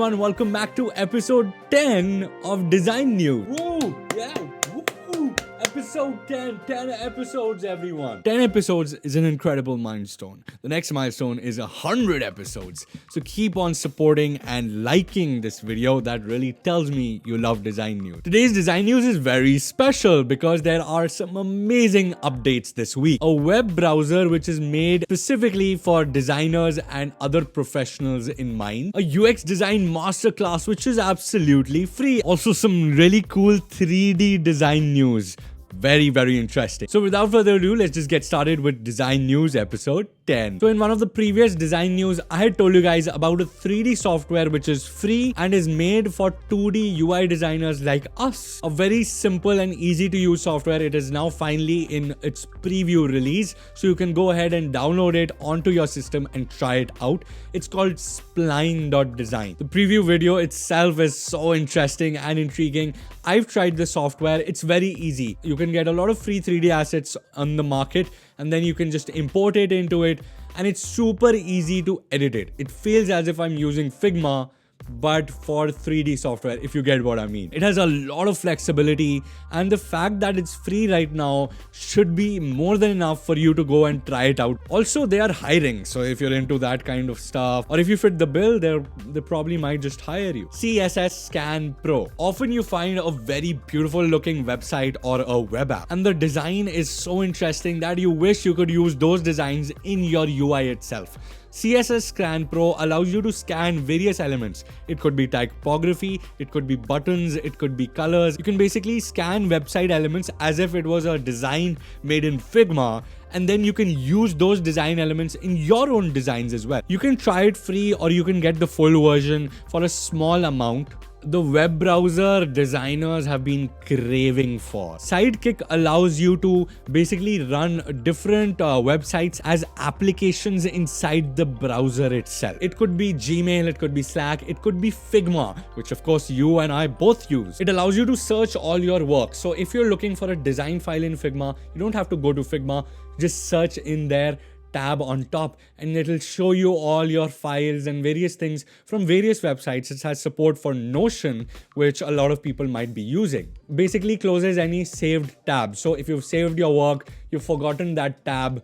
everyone, welcome back to episode 10 of Design News. Woo! Yeah! Woo! Episode 10 episodes, everyone. 10 episodes is an incredible milestone. The next milestone is 100 episodes. So keep on supporting and liking this video. That really tells me you love Design News. Today's Design News is very special because there are some amazing updates this week. A web browser which is made specifically for designers and other professionals in mind. A UX design masterclass which is absolutely free. Also some really cool 3D design news. Very, very interesting. So without further ado, let's just get started with Design News episode 10. So in one of the previous Design News, I had told you guys about a 3D software which is free and is made for 2D UI designers like us. A very simple and easy to use software. It is now finally in its preview release. So you can go ahead and download it onto your system and try it out. It's called Spline.design. The preview video itself is so interesting and intriguing. I've tried the software. It's very easy. You can get a lot of free 3D assets on the market and then you can just import it into it, and it's super easy to edit it. It feels as if I'm using Figma but for 3D software, if you get what I mean. It has a lot of flexibility, and the fact that it's free right now should be more than enough for you to go and try it out. Also, they are hiring, so if you're into that kind of stuff, or if you fit the bill, they probably might just hire you. CSS Scan Pro. Often you find a very beautiful looking website or a web app, and the design is so interesting that you wish you could use those designs in your UI itself. CSS Scan Pro allows you to scan various elements. It could be typography, it could be buttons, it could be colors. You can basically scan website elements as if it was a design made in Figma, and then you can use those design elements in your own designs as well. You can try it free or you can get the full version for a small amount. The web browser designers have been craving for. Sidekick allows you to basically run different websites as applications inside the browser itself. It could be Gmail, it could be Slack, it could be Figma, which of course you and I both use. It allows you to search all your work. So if you're looking for a design file in Figma, you don't have to go to Figma, just search in there, tab on top, and it'll show you all your files and various things from various websites. It has support for Notion, which a lot of people might be using. Basically closes any saved tab. So if you've saved your work, you've forgotten that tab,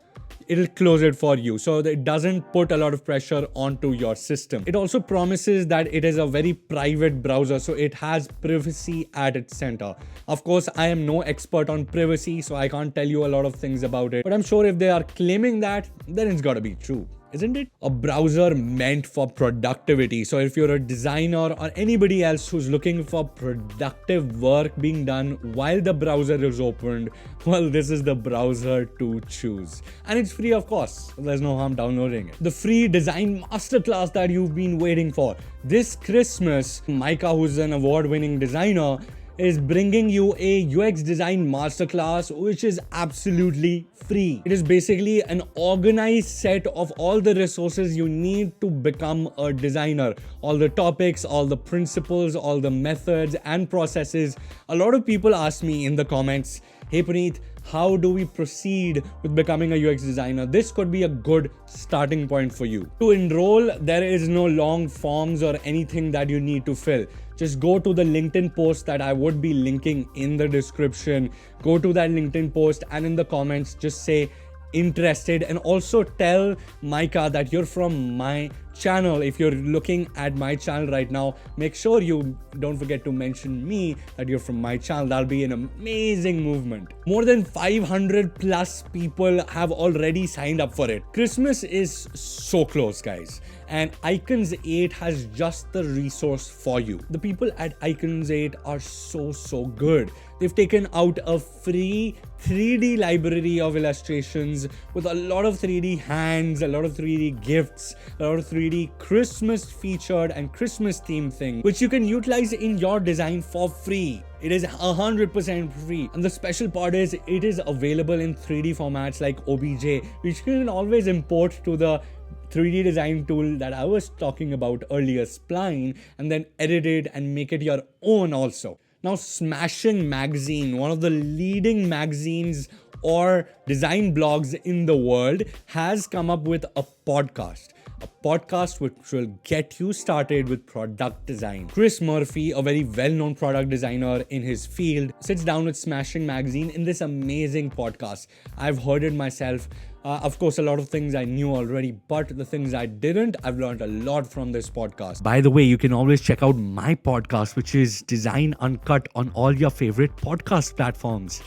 it'll close it for you, so that it doesn't put a lot of pressure onto your system. It also promises that it is a very private browser, so it has privacy at its center. Of course, I am no expert on privacy, so I can't tell you a lot of things about it, but I'm sure if they are claiming that, then it's gotta be true, isn't it? A browser meant for productivity. So if you're a designer or anybody else who's looking for productive work being done while the browser is opened, well, this is the browser to choose. And it's free, of course. There's no harm downloading it. The free design masterclass that you've been waiting for. This Christmas, Micah, who's an award-winning designer, is bringing you a UX design masterclass which is absolutely free. It is basically an organized set of all the resources you need to become a designer. All the topics, all the principles, all the methods and processes. A lot of people ask me in the comments, hey Puneet, how do we proceed with becoming a UX designer? This could be a good starting point for you. To enroll, there is no long forms or anything that you need to fill. Just go to the LinkedIn post that I would be linking in the description. Go to that LinkedIn post and in the comments, just say interested, and also tell Micah that you're from my channel. If you're looking at my channel right now, make sure you don't forget to mention me that you're from my channel. That'll be an amazing movement. More than 500 plus people have already signed up for it. Christmas is so close, guys, and Icons 8 has just the resource for you. The people at Icons 8 are so good. They've taken out a free 3D library of illustrations with a lot of 3D hands, a lot of 3D gifts, a lot of 3D Christmas featured and Christmas themed thing, which you can utilize in your design for free. It is 100% free. And the special part is it is available in 3D formats like OBJ, which you can always import to the 3D design tool that I was talking about earlier, Spline, and then edit it and make it your own also. Now, Smashing Magazine, one of the leading magazines or design blogs in the world, has come up with a podcast. a podcast which will get you started with product design. Chris Murphy, a very well-known product designer in his field, sits down with Smashing Magazine in this amazing podcast. I've heard it myself. Of course, a lot of things I knew already, but the things I didn't, I've learned a lot from this podcast. By the way, you can always check out my podcast, which is Design Uncut, on all your favorite podcast platforms.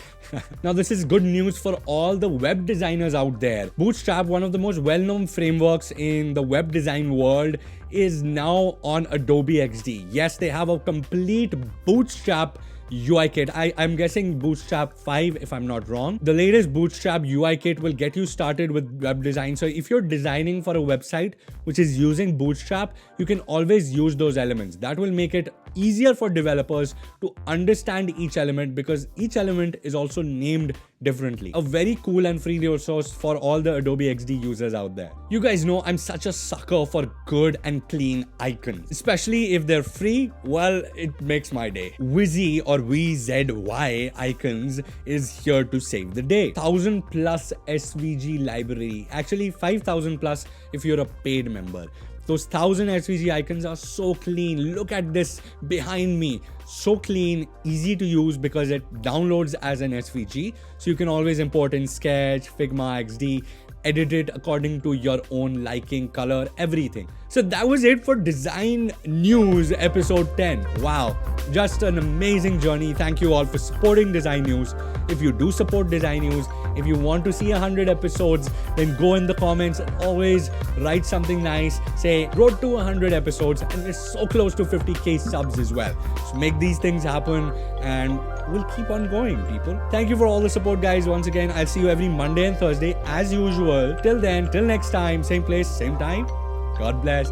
Now, this is good news for all the web designers out there. Bootstrap, one of the most well-known frameworks in the web design world, is now on Adobe XD. Yes, they have a complete Bootstrap UI kit. I'm guessing Bootstrap 5 if I'm not wrong. The latest Bootstrap UI kit will get you started with web design. So if you're designing for a website which is using Bootstrap, you can always use those elements. That will make it easier for developers to understand each element, because each element is also named differently. A very cool and free resource for all the Adobe XD users out there. You guys know I'm such a sucker for good and clean icons, especially if they're free. Well, it makes my day. Wizzy or WZY icons is here to save the day. 1,000 plus SVG library, actually 5,000 plus if you're a paid member. Those 1,000 SVG icons are so clean. Look at this behind me. So clean, easy to use because it downloads as an SVG. So you can always import in Sketch, Figma, XD, edit it according to your own liking, color, everything. So that was it for Design News episode 10. Wow, just an amazing journey. Thank you all for supporting Design News. If you do support Design News, if you want to see 100 episodes, then go in the comments and always write something nice. Say, road to 100 episodes, and we're so close to 50k subs as well. So make these things happen and we'll keep on going, people. Thank you for all the support, guys. Once again, I'll see you every Monday and Thursday as usual. Till then, till next time, same place, same time. God bless.